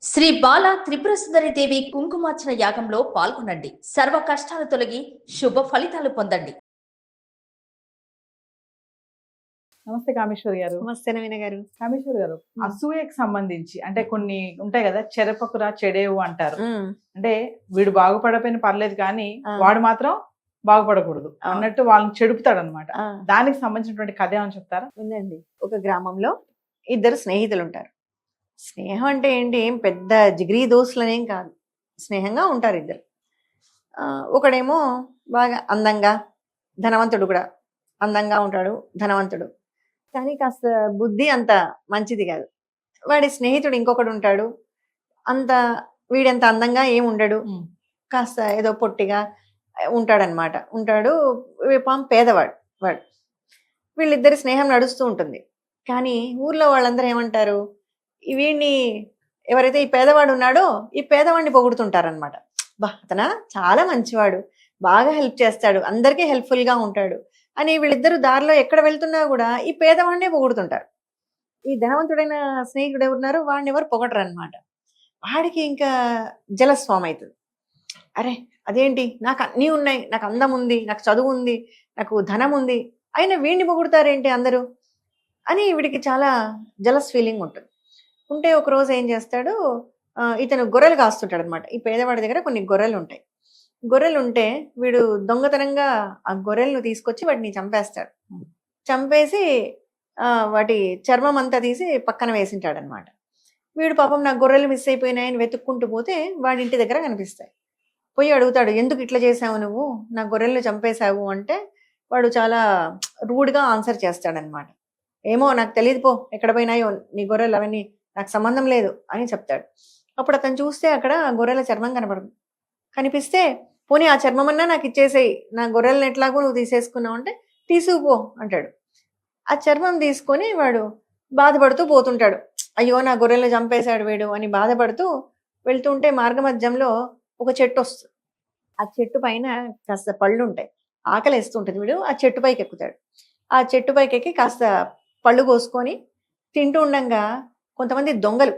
శ్రీ బాల త్రిపుర సుందరి దేవి కుంకుమార్చన యాగంలో పాల్గొనండి. సర్వ కష్టాలు తొలగి శుభ ఫలితాలు పొందండి. నమస్తే కామేశ్వరి గారు. నమస్తే నవీన గారు. కామేశ్వరి గారు, అసూయకు సంబంధించి అంటే కొన్ని ఉంటాయి కదా, చెరపకురా చెడేవు అంటారు. అంటే వీడు బాగుపడపోయిన పర్లేదు కానీ వాడు మాత్రం బాగుపడకూడదు అన్నట్టు వాళ్ళని చెడుపుతాడు అనమాట. దానికి సంబంధించినటువంటి కథ ఏమని చెప్తారా? ఉందండి. ఒక గ్రామంలో ఇద్దరు స్నేహితులు ఉంటారు. స్నేహం అంటే ఏంటి, ఏం పెద్ద జిగిరి దోస్తులనేం కాదు, స్నేహంగా ఉంటారు ఇద్దరు. ఒకడేమో బాగా అందంగా, ధనవంతుడు కూడా అందంగా ఉంటాడు, ధనవంతుడు, కానీ కాస్త బుద్ధి అంత మంచిది కాదు. వాడి స్నేహితుడు ఇంకొకడు ఉంటాడు, అంత వీడంత అందంగా ఏం ఉండడు, కాస్త ఏదో పొట్టిగా ఉంటాడనమాట. ఉంటాడు, పేదవాడు వాడు. వీళ్ళిద్దరి స్నేహం నడుస్తూ ఉంటుంది. కానీ ఊర్లో వాళ్ళందరూ ఏమంటారు, వీడిని ఎవరైతే ఈ పేదవాడు ఉన్నాడో ఈ పేదవాడిని పొగుడుతుంటారనమాట. బా అతన చాలా మంచివాడు, బాగా హెల్ప్ చేస్తాడు, అందరికీ హెల్ప్ఫుల్గా ఉంటాడు అని వీళ్ళిద్దరు దారిలో ఎక్కడ వెళ్తున్నా కూడా ఈ పేదవాడినే పొగుడుతుంటారు. ఈ ధనవంతుడైన స్నేహితుడు ఎవరున్నారు, వాడిని ఎవరు పొగడరు అనమాట. వాడికి ఇంకా జలస్వామి అవుతుంది. అరే అదేంటి, నాకు అన్నీ ఉన్నాయి, నాకు అందం ఉంది, నాకు చదువు ఉంది, నాకు ధనం ఉంది, అయినా వీడిని పొగుడుతారేంటి అందరూ అని వీడికి చాలా జలస్ ఫీలింగ్ ఉంటుంది. ఉంటే ఒకరోజు ఏం చేస్తాడు, ఇతను గొర్రెలు కాస్తుంటాడు అనమాట. ఈ పేదవాడి దగ్గర కొన్ని గొర్రెలు ఉంటాయి. గొర్రెలు ఉంటే వీడు దొంగతనంగా ఆ గొర్రెలను తీసుకొచ్చి వాటిని చంపేస్తాడు. చంపేసి వాటి చర్మం అంతా తీసి పక్కన వేసింటాడు అనమాట. వీడు పాపం నా గొర్రెలు మిస్ అయిపోయినాయని వెతుక్కుంటూ పోతే వాడి ఇంటి దగ్గర కనిపిస్తాయి. పోయి అడుగుతాడు, ఎందుకు ఇట్లా చేసావు నువ్వు, నా గొర్రెలను చంపేశావు అంటే వాడు చాలా రూడ్గా ఆన్సర్ చేస్తాడనమాట. ఏమో నాకు తెలియదు, పో ఎక్కడ పోయినాయో నీ గొర్రెలు, అవన్నీ నాకు సంబంధం లేదు అని చెప్తాడు. అప్పుడు అతను చూస్తే అక్కడ గొర్రెల చర్మం కనపడదు. కనిపిస్తే పోనీ ఆ చర్మం అన్నా నాకు ఇచ్చేసేయి, నా గొర్రెలను ఎట్లాగో నువ్వు తీసేసుకున్నావు అంటే తీసుకుపో అంటాడు. ఆ చర్మం తీసుకొని వాడు బాధపడుతూ పోతుంటాడు. అయ్యో నా గొర్రెలను చంపేశాడు వీడు అని బాధపడుతూ వెళ్తుంటే మార్గమధ్యంలో ఒక చెట్టు వస్తుంది. ఆ చెట్టు పైన కాస్త పళ్ళు ఉంటాయి, ఆకలి వేస్తుంటుంది. వీడు ఆ చెట్టు పైకి ఎక్కుతాడు. ఆ చెట్టు పైకి ఎక్కి కాస్త పళ్ళు కోసుకొని తింటూ ఉండగా కొంతమంది దొంగలు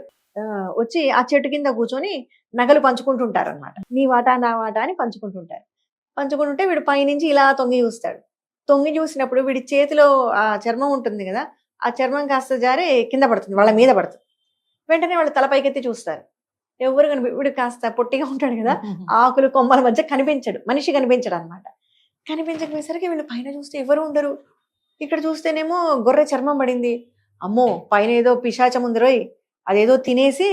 వచ్చి ఆ చెట్టు కింద కూర్చొని నగలు పంచుకుంటుంటారు అనమాట. నీ వాటా నా వాటా అని పంచుకుంటుంటారు. పంచుకుంటుంటే వీడు పైనుంచి ఇలా తొంగి చూస్తాడు. తొంగి చూసినప్పుడు వీడి చేతిలో ఆ చర్మం ఉంటుంది కదా, ఆ చర్మం కాస్త జారి కింద పడుతుంది, వాళ్ళ మీద పడుతుంది. వెంటనే వాళ్ళు తల పైకెత్తి చూస్తారు. ఎవరు వీడు కాస్త పొట్టిగా ఉంటాడు కదా, ఆకులు కొమ్మల మధ్య కనిపించడు, మనిషి కనిపించడు అనమాట. కనిపించకపోయేసరికి వీళ్ళు పైన చూస్తే ఎవరు ఉండరు. ఇక్కడ చూస్తేనేమో గొర్రె చర్మం పడింది. అమ్మో పైన ఏదో పిశాచం ఉంది రోయ్, అదేదో తినేసి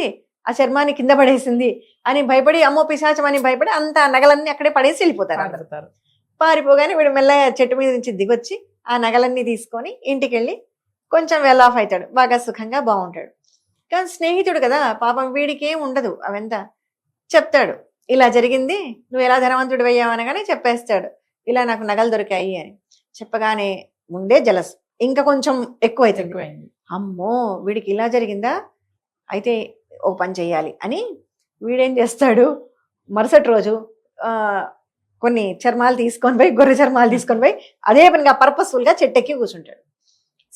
ఆ చర్మాన్ని కింద పడేసింది అని భయపడి, అమ్మో పిశాచం అని భయపడి అంత నగలన్నీ అక్కడే పడేసి వెళ్ళిపోతారు. పారిపోగానే వీడు మెల్లగా చెట్టు మీద నుంచి దిగొచ్చి ఆ నగలన్నీ తీసుకొని ఇంటికి వెళ్ళి కొంచెం వెల్ ఆఫ్ అవుతాడు, బాగా సుఖంగా బాగుంటాడు. కానీ స్నేహితుడు కదా పాపం, వీడికి ఏం ఉండదు, అవంతా చెప్తాడు. ఇలా జరిగింది, నువ్వు ఎలా ధనవంతుడు అయ్యావనగానే చెప్పేస్తాడు, ఇలా నాకు నగలు దొరికాయి అని. చెప్పగానే ముందే జలస్ ఇంకా కొంచెం ఎక్కువైతుంది. అమ్మో వీడికి ఇలా జరిగిందా, అయితే ఓ పని చెయ్యాలి అని వీడేం చేస్తాడు, మరుసటి రోజు కొన్ని చర్మాలు తీసుకొని పోయి, గొర్రె చర్మాలు తీసుకొని పోయి అదే పనిగా పర్పస్ఫుల్గా చెట్టెక్కి కూర్చుంటాడు.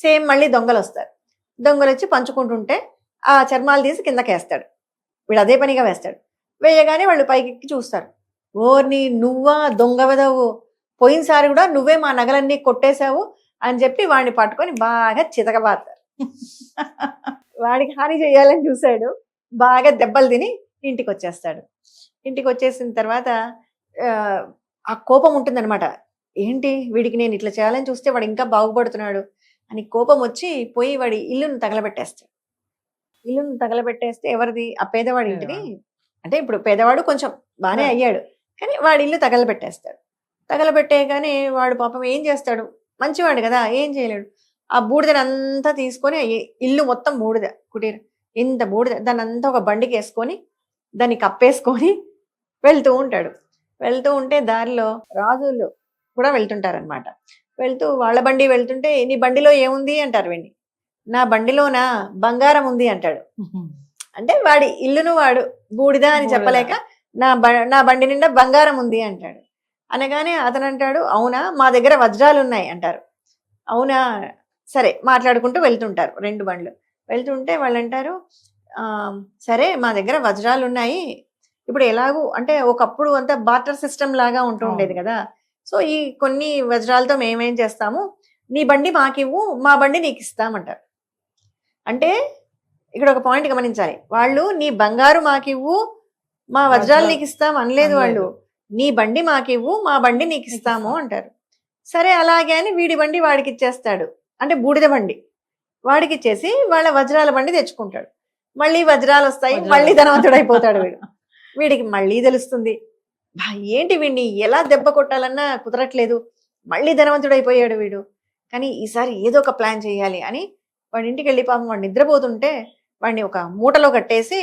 సేమ్ మళ్ళీ దొంగలు వస్తారు. దొంగలు వచ్చి పంచుకుంటుంటే ఆ చర్మాలు తీసి కిందకి వేస్తాడు. వీడు అదే పనిగా వేస్తాడు. వేయగానే వాళ్ళు పైకి చూస్తారు. ఓర్ని నువ్వా దొంగ వెదవు, పోయినసారి కూడా నువ్వే మా నగలన్నీ కొట్టేశావు అని చెప్పి వాడిని పట్టుకొని బాగా చితకబాతారు. వాడికి హాని చేయాలని చూశాడు, బాగా దెబ్బలు తిని ఇంటికి వచ్చేస్తాడు. ఇంటికి వచ్చేసిన తర్వాత ఆ కోపం ఉంటుందన్నమాట. ఏంటి వీడికి నేను ఇట్లా చేయాలని చూస్తే వాడు ఇంకా బాగుపడుతున్నాడు అని కోపం వచ్చి పోయి వాడి ఇల్లును తగలబెట్టేస్తాడు. ఇల్లును తగలబెట్టేస్తే ఎవరిది, ఆ పేదవాడి ఇంటిని. అంటే ఇప్పుడు పేదవాడు కొంచెం బాగానే అయ్యాడు, కానీ వాడి ఇల్లు తగలబెట్టేస్తాడు. తగలబెట్టేగానే వాడు పాపం ఏం చేస్తాడు, మంచివాడు కదా, ఏం చేయలేడు. ఆ బూడిదనంతా తీసుకొని ఇల్లు మొత్తం బూడిద, కుటీర ఇంత బూడిద, దాన్ని అంతా ఒక బండికి వేసుకొని దాన్ని కప్పేసుకొని వెళ్తూ ఉంటాడు. వెళ్తూ ఉంటే దారిలో రాజులు కూడా వెళ్తుంటారనమాట. వెళ్తూ వాళ్ళ బండి వెళ్తుంటే, నీ బండిలో ఏముంది అంటారు వీడిని. నా బండిలోనా బంగారం ఉంది అంటాడు. అంటే వాడి ఇల్లును వాడు బూడిద అని చెప్పలేక నా బండి నిండా బంగారం ఉంది అంటాడు. అనగానే అతను అంటాడు, అవునా మా దగ్గర వజ్రాలు ఉన్నాయి అంటారు. అవునా సరే మాట్లాడుకుంటూ వెళ్తుంటారు రెండు బండ్లు. వెళ్తుంటే వాళ్ళు అంటారు, సరే మా దగ్గర వజ్రాలు ఉన్నాయి, ఇప్పుడు ఎలాగూ అంటే ఒకప్పుడు అంతా బార్టర్ సిస్టమ్ లాగా ఉంటూ ఉండేది కదా, సో ఈ కొన్ని వజ్రాలతో మేమేం చేస్తాము, నీ బండి మాకివ్వు, మా బండి నీకు ఇస్తామంటారు. అంటే ఇక్కడ ఒక పాయింట్ గమనించాలి, వాళ్ళు నీ బంగారు మాకివ్వు, మా వజ్రాలు నీకు ఇస్తాం అనలేదు, వాళ్ళు నీ బండి మాకివ్వు, మా బండి నీకు ఇస్తాము అంటారు. సరే అలాగే అని వీడి బండి వాడికి ఇచ్చేస్తాడు, అంటే బూడిద బండి వాడికి ఇచ్చేసి వాళ్ళ వజ్రాల బండి తెచ్చుకుంటాడు. మళ్ళీ వజ్రాలు వస్తాయి, మళ్ళీ ధనవంతుడు అయిపోతాడు వీడు. వీడికి మళ్ళీ తెలుస్తుంది, ఏంటి వీడిని ఎలా దెబ్బ కొట్టాలన్నా కుదరట్లేదు, మళ్ళీ ధనవంతుడు అయిపోయాడు వీడు, కానీ ఈసారి ఏదో ఒక ప్లాన్ చేయాలి అని వాడి ఇంటికి వెళ్ళి పాపం వాడు నిద్రపోతుంటే వాడిని ఒక మూటలో కట్టేసి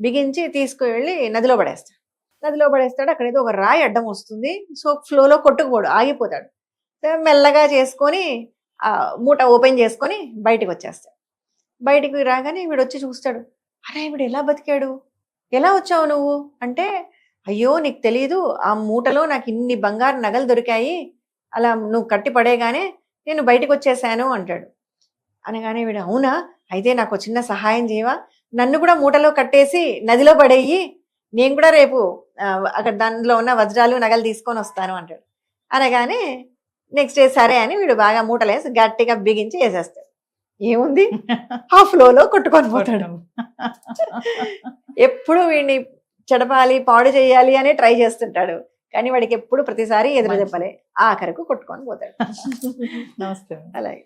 బిగించి తీసుకువెళ్ళి నదిలో పడేస్తాడు. అక్కడ ఏదో ఒక రాయి అడ్డం వస్తుంది, సో ఫ్లోలో కొట్టుకుపోడు, ఆగిపోతాడు. మెల్లగా చేసుకొని ఆ మూట ఓపెన్ చేసుకొని బయటికి వచ్చేస్తాడు. బయటికి రాగానే వీడు వచ్చి చూస్తాడు, అరే వీడు ఎలా బతికాడు, ఎలా వచ్చావు నువ్వు అంటే, అయ్యో నీకు తెలియదు, ఆ మూటలో నాకు ఇన్ని బంగారు నగలు దొరికాయి, అలా నువ్వు కట్టి పడేగానే నేను బయటకు వచ్చేసాను అంటాడు. అనగానే వీడు, అవునా, అయితే నాకు చిన్న సహాయం చేయవా, నన్ను కూడా మూటలో కట్టేసి నదిలో పడేయి, నేను కూడా రేపు అక్కడ దానిలో ఉన్న వజ్రాలు నగలు తీసుకొని వస్తాను అంటాడు. అనగానే నెక్స్ట్ డే సరే అని వీడు బాగా మూటలేసి గట్టిగా బిగించి వేసేస్తాడు. ఏముంది, ఆ ఫ్లోలో కొట్టుకొని పోతాడు. ఎప్పుడు వీడిని చెడపాలి, పాడు చేయాలి అని ట్రై చేస్తుంటాడు, కానీ వాడికి ఎప్పుడు ప్రతిసారి ఎదురు దెబ్బలే, ఆఖరకు కొట్టుకొని పోతాడు. నమస్తే. అలాగే.